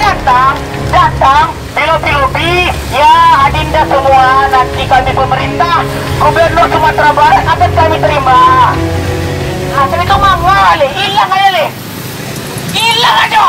datang lobi-lobi ya adinda semua, nanti kami pemerintah Gubernur Sumatera Barat akan kami terima. Hasil itu mangga le, hilang aja le, hilang aja.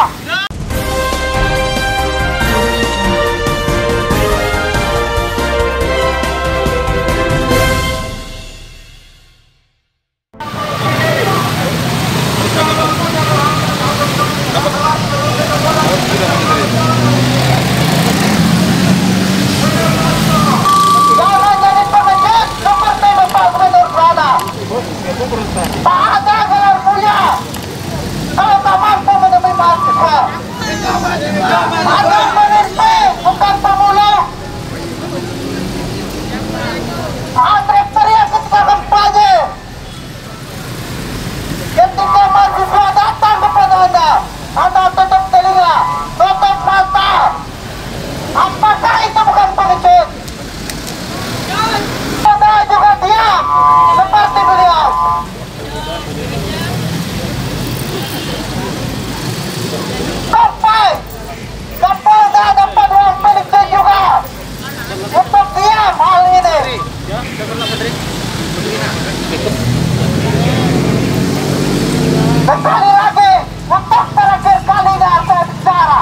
Sekali lagi, untuk terakhir kalinya saya bicara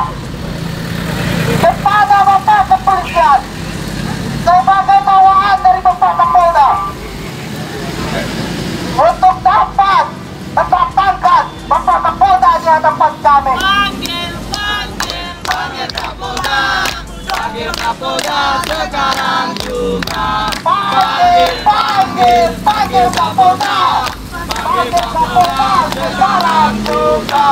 kepada Bapak Kepolisian sebagai bawaan dari Bapak Kapolda untuk dapat mendatangkan Bapak Kapolda di hadapan kami. Panggil Kapolda, panggil Kapolda sekarang juga. Panggil Kapolda. Panggil Kapolda sekarang juga.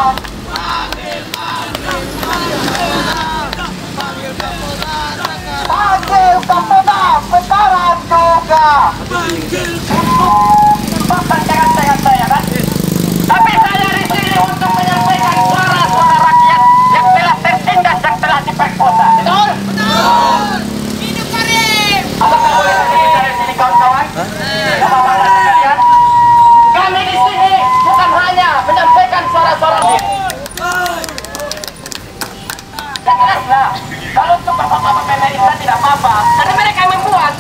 Panggil Kapolda sekarang juga. Jangan saya kan. Tapi saya di sini untuk menyampaikan suara-suara rakyat yang telah tertindas, yang telah diperkosa. Betul? Betul. Hidup Karim. Apakah boleh kita di sini kawan-kawan? Bapak-bapak sekalian. Kami di sini bukan hanya menyampaikan suara-suara jelaslah, kalau untuk bapak-bapak pemerintah tidak apa-apa, karena mereka yang membuat.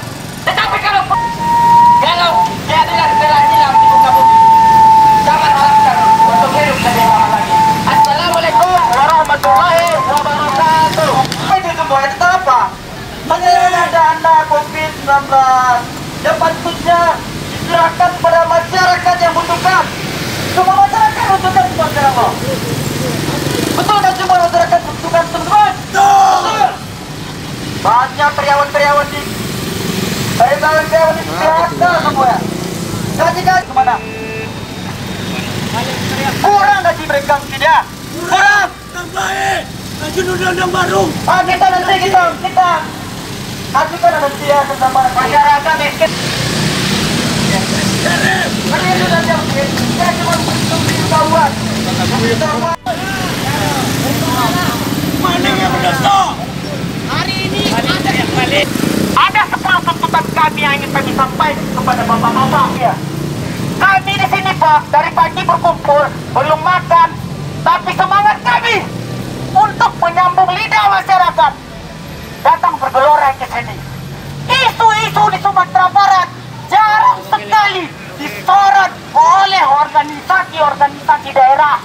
Tetapi kalau keadilan telah hilang di muka bumi, jangan harapkan untuk hidup lebih lama lagi. Assalamualaikum warahmatullahi wabarakatuh. Itu semua itu apa? Mengenai dana COVID-19 dapat khususnya diserahkan pada masyarakat yang membutuhkan. Semua masyarakat membutuhkan semua. Betul kan semua masyarakat membutuhkan teman-teman? Betul. Banyak karyawan-karyawan di karyawan-karyawan di PHK semua. Gaji-gaji kemana? Kurang gaji mereka tidak? Kurang. Tambahin. Gaji undang-undang baru. Kita nanti kita ajukan nanti ya tentang masyarakat miskin. Hari itu nanti saya cuma untuk kawan. Mana yang berdasar? Hari ini ada yang balik. Ada 10 tuntutan kami yang ingin kami sampaikan kepada bapak-bapak ya. Kami di sini Pak, dari pagi berkumpul, belum makan, tapi semangat kami untuk menyambung lidah masyarakat datang bergelora ke sini. Isu-isu di Sumatera Barat jarang sekali disorot oleh organisasi-organisasi daerah.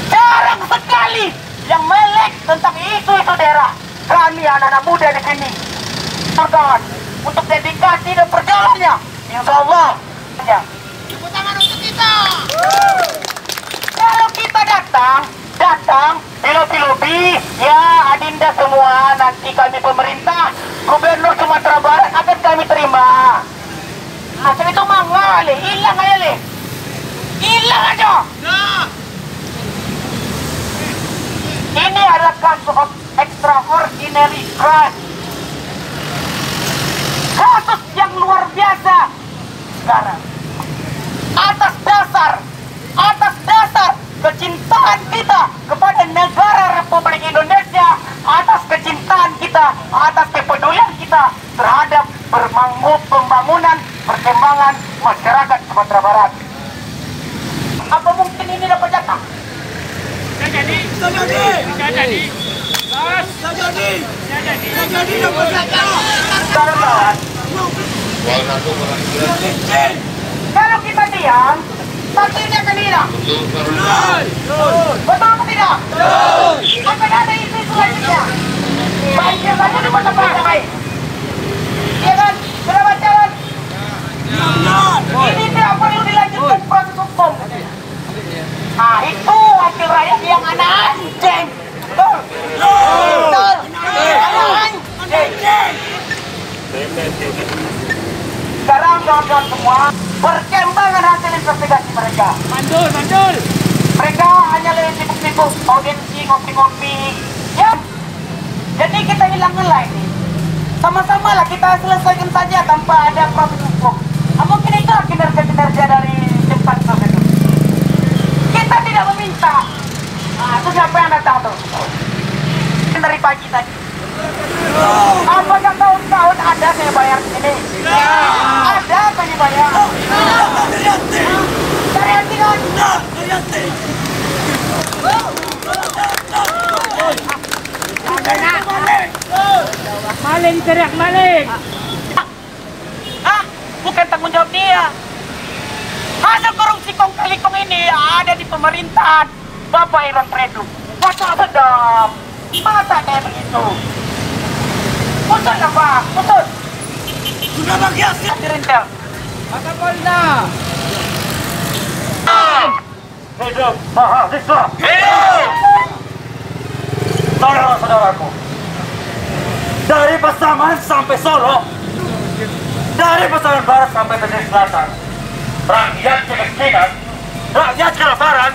Jarang sekali yang melek tentang isu-isu daerah. Kami anak-anak muda di sini berkawan untuk dedikasi dan perjalanannya. Insya Allah. Tepuk tangan untuk kita. Kalau kita datang di lobi-lobi, ya adinda semua, nanti kami pemerintah Gubernur Sumatera Barat akan kami terima. Hasil itu mangga le, hilang aja le, hilang aja. Ini adalah kasus of extraordinary crime, kasus yang luar biasa sekarang. Atas dasar kecintaan kita kepada negara Republik Indonesia, atas kecintaan kita, atas kepedulian kita terhadap pembangunan perkembangan masyarakat Sumatera Barat. Apa mungkin ini dapat jatah? Kalau kita diam, pasti dia akan hilang. Betul atau tidak? Akan ada isu selanjutnya. Baiknya saja di tempat yang baik. Iya kan? Sudah baca kan? Ini tidak perlu dilanjutkan proses hukum. Nah itu wakil rakyat yang anak anjing. Betul? Betul? Anak anjing. Sekarang kawan-kawan semua, perkembangan hasil investigasi mereka. Mandul. Mereka hanya lebih sibuk-sibuk audiensi, ngopi-ngopi. Ya, jadi kita hilang-hilang ini. Sama-sama lah kita selesaikan saja tanpa ada proses hukum. Mungkin itulah kinerja-kinerja dari tim pansus itu. Kita tidak meminta. Nah, itu siapa yang datang tuh? Dari pagi tadi. Apakah tahun-tahun ada saya bayar sini? Ada saya bayar. Dari hati kan? Maling teriak maling. Bukan tanggung jawab dia. Hasil korupsi kong kali kong ini ada di pemerintahan Bapak Irwan Fredu. Masa sedap? Masa kayak begitu? Putus apa? Putus? Sudah bagi hasil Rintel. Maka Polda. Hidup mahasiswa. Hidup! Saudara-saudaraku, dari Pasaman sampai Solo, dari Pasaman Barat sampai Pesisir Selatan, rakyat kemiskinan, rakyat kelaparan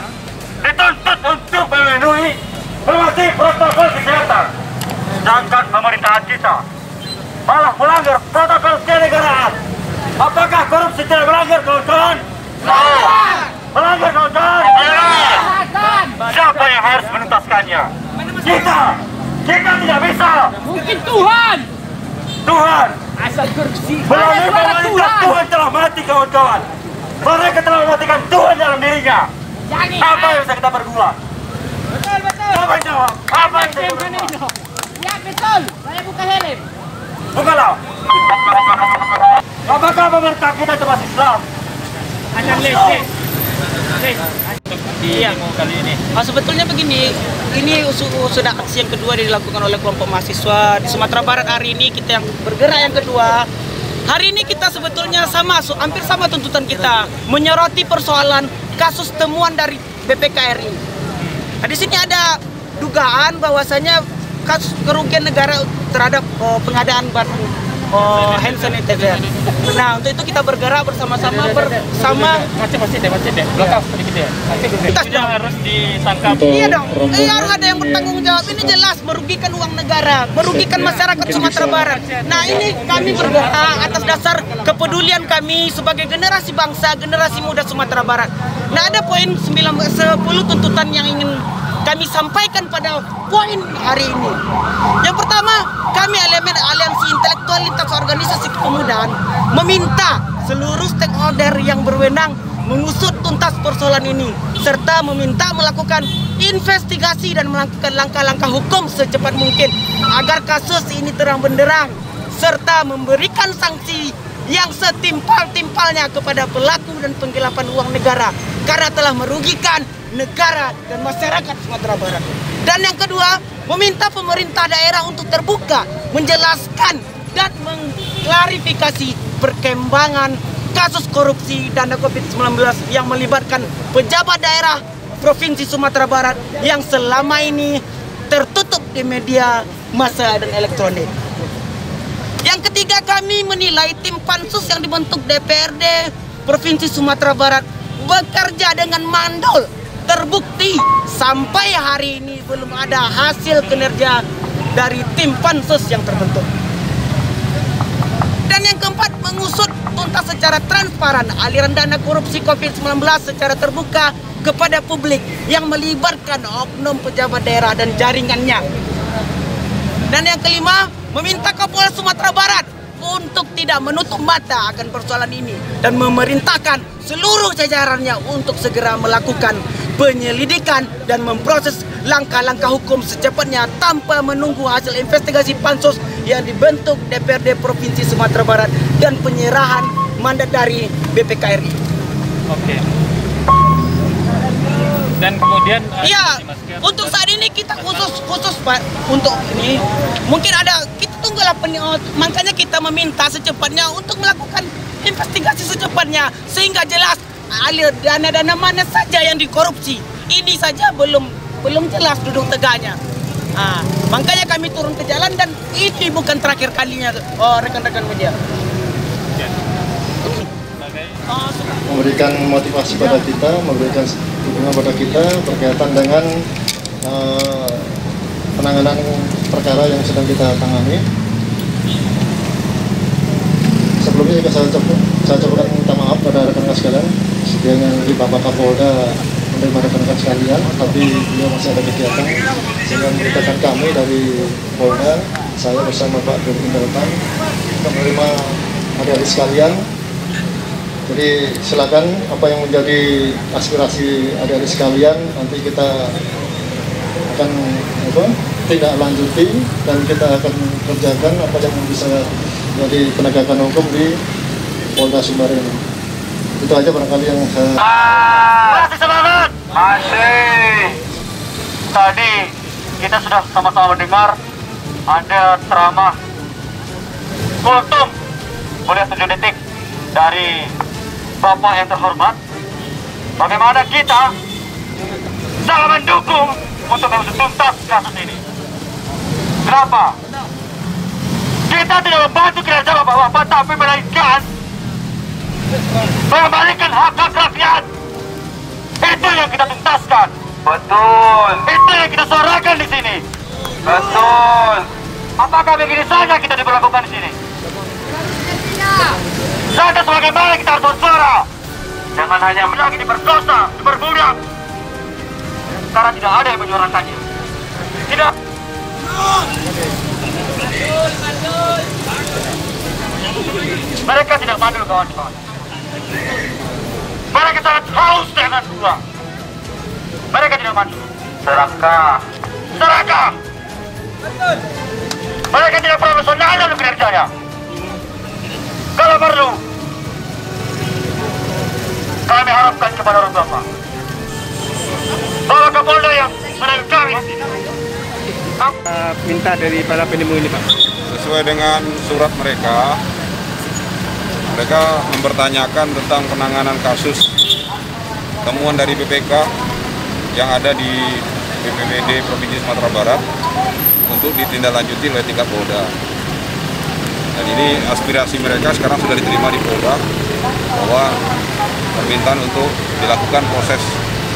dituntut untuk mematuhi protokol kesehatan. Sedangkan pemerintahan kita malah melanggar protokol kenegaraan. Apakah korupsi tidak melanggar, kawan-kawan? Melanggar, kawan-kawan? Siapa yang harus menuntaskannya? Kita tidak bisa. Mungkin Tuhan. Asal korupsi. Melalui pemerintah Tuhan telah mati, kawan-kawan. Mereka telah mematikan Tuhan dalam dirinya. Apa yang bisa kita berbuat? Betul. Apa yang jawab? Apa yang bisa kita berbuat? Ya betul. Saya buka helm. Bukalah. Apakah pemerintah kita itu masih Islam? Ada les. Iya, kali ini. Sebetulnya begini, ini sudah aksi yang kedua dilakukan oleh kelompok mahasiswa di Sumatera Barat hari ini. Kita yang bergerak yang kedua. Hari ini kita sebetulnya hampir sama tuntutan kita, menyoroti persoalan kasus temuan dari BPKRI. Nah, di sini ada dugaan bahwasanya kasus kerugian negara terhadap pengadaan bahan hand sanitizer. Nah, untuk itu kita bergerak bersama-sama kita harus disangkap. Iya dong, harus ada yang bertanggung jawab. Ini jelas merugikan uang negara, merugikan masyarakat Sumatera Barat. Nah, ini kami bergerak atas dasar kepedulian kami sebagai generasi bangsa, generasi muda Sumatera Barat. Nah, ada poin 10 tuntutan yang ingin kami sampaikan pada poin hari ini. Yang pertama, kami elemen aliansi intelektualitas organisasi kepemudaan meminta seluruh stakeholder yang berwenang mengusut tuntas persoalan ini serta meminta melakukan investigasi dan melakukan langkah-langkah hukum secepat mungkin agar kasus ini terang benderang serta memberikan sanksi yang setimpal-timpalnya kepada pelaku dan penggelapan uang negara karena telah merugikan negara dan masyarakat Sumatera Barat. Dan yang kedua, meminta pemerintah daerah untuk terbuka, menjelaskan dan mengklarifikasi perkembangan kasus korupsi dana COVID-19 yang melibatkan pejabat daerah Provinsi Sumatera Barat yang selama ini tertutup di media massa dan elektronik. Yang ketiga, kami menilai tim pansus yang dibentuk DPRD Provinsi Sumatera Barat bekerja dengan mandul. Terbukti sampai hari ini belum ada hasil kinerja dari tim pansus yang terbentuk. Dan yang keempat, mengusut tuntas secara transparan aliran dana korupsi COVID-19 secara terbuka kepada publik yang melibatkan oknum pejabat daerah dan jaringannya. Dan yang kelima, meminta Kapolres Sumatera Barat untuk tidak menutup mata akan persoalan ini dan memerintahkan seluruh jajarannya untuk segera melakukan penyelidikan dan memproses langkah-langkah hukum secepatnya tanpa menunggu hasil investigasi pansus yang dibentuk DPRD Provinsi Sumatera Barat dan penyerahan mandat dari BPKRI. Oke. Dan kemudian Ya, untuk saat ini kita khusus Pak untuk ini mungkin ada kita tunggulah makanya kita meminta secepatnya untuk melakukan investigasi secepatnya sehingga jelas alir dana-dana mana saja yang dikorupsi. Ini saja belum jelas duduk tegaknya. Makanya kami turun ke jalan dan ini bukan terakhir kalinya rekan-rekan media. Memberikan motivasi pada kita, memberikan dukungan pada kita berkaitan dengan penanganan perkara yang sedang kita tangani. Sebelumnya juga saya coba minta maaf pada rekan-rekan sekalian, sekiranya di Bapak Kapolda menerima rekan-rekan sekalian, tapi beliau masih ada kegiatan sehingga memberitakan kami dari Polda, saya bersama Pak Dirjen Intelpan menerima adik-adik sekalian. Jadi silakan apa yang menjadi aspirasi adik-adik sekalian nanti kita akan tindak lanjuti dan kita akan kerjakan apa yang bisa jadi penegakan hukum di Polda Sumbar ini. Itu aja barangkali yang saya... Masih semangat! Masih! Tadi kita sudah sama-sama mendengar ada ceramah kultum oleh 7 detik dari Bapak yang terhormat. Bagaimana kita sangat mendukung untuk mengusut tuntas kasus ini. Kenapa? Kita tidak membantu kinerja Bapak-Bapak, tapi melainkan mengembalikan hak-hak rakyat. Itu yang kita tuntaskan. Betul. Itu yang kita suarakan di sini. Betul. Apakah begini saja kita diberlakukan di sini? Saja sebagaimana kita harus bersuara. Jangan hanya lagi diperkosa, diperbudak. Karena tidak ada yang menyuarakannya. Tidak. Mereka tidak mandul, kawan-kawan. Mereka sangat haus dengan uang. Mereka tidak mandul. Serakah. Serakah. Mereka tidak profesional dalam kinerjanya. Kalau perlu, kami harapkan kepada orang Bapak, Bapak Kapolda yang menangani kami. minta dari para pendemo ini, Pak? Sesuai dengan surat mereka mempertanyakan tentang penanganan kasus temuan dari BPK yang ada di BPBD Provinsi Sumatera Barat untuk ditindaklanjuti oleh tingkat Polda. Dan ini aspirasi mereka sekarang sudah diterima di Polda bahwa permintaan untuk dilakukan proses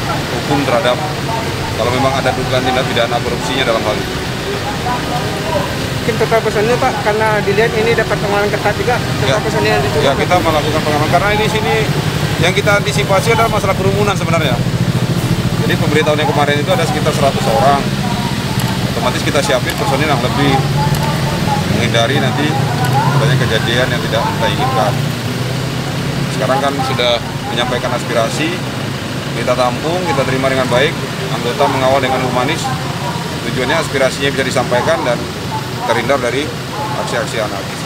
hukum terhadap kalau memang ada dugaan tindak pidana korupsinya dalam hal itu. Mungkin total personil, Pak, karena dilihat ini dapat pengawalan ketat juga. Total personil yang diturunkan. Ya, kita melakukan pengawalan karena ini sini yang kita antisipasi adalah masalah kerumunan sebenarnya. Jadi pemberitahuan yang kemarin itu ada sekitar 100 orang. Otomatis kita siapin personil yang lebih menghindari nanti adanya kejadian yang tidak kita inginkan. Sekarang kan sudah menyampaikan aspirasi, kita tampung, kita terima dengan baik, anggota mengawal dengan humanis. Tujuannya aspirasinya bisa disampaikan dan terhindar dari aksi-aksi anarkis.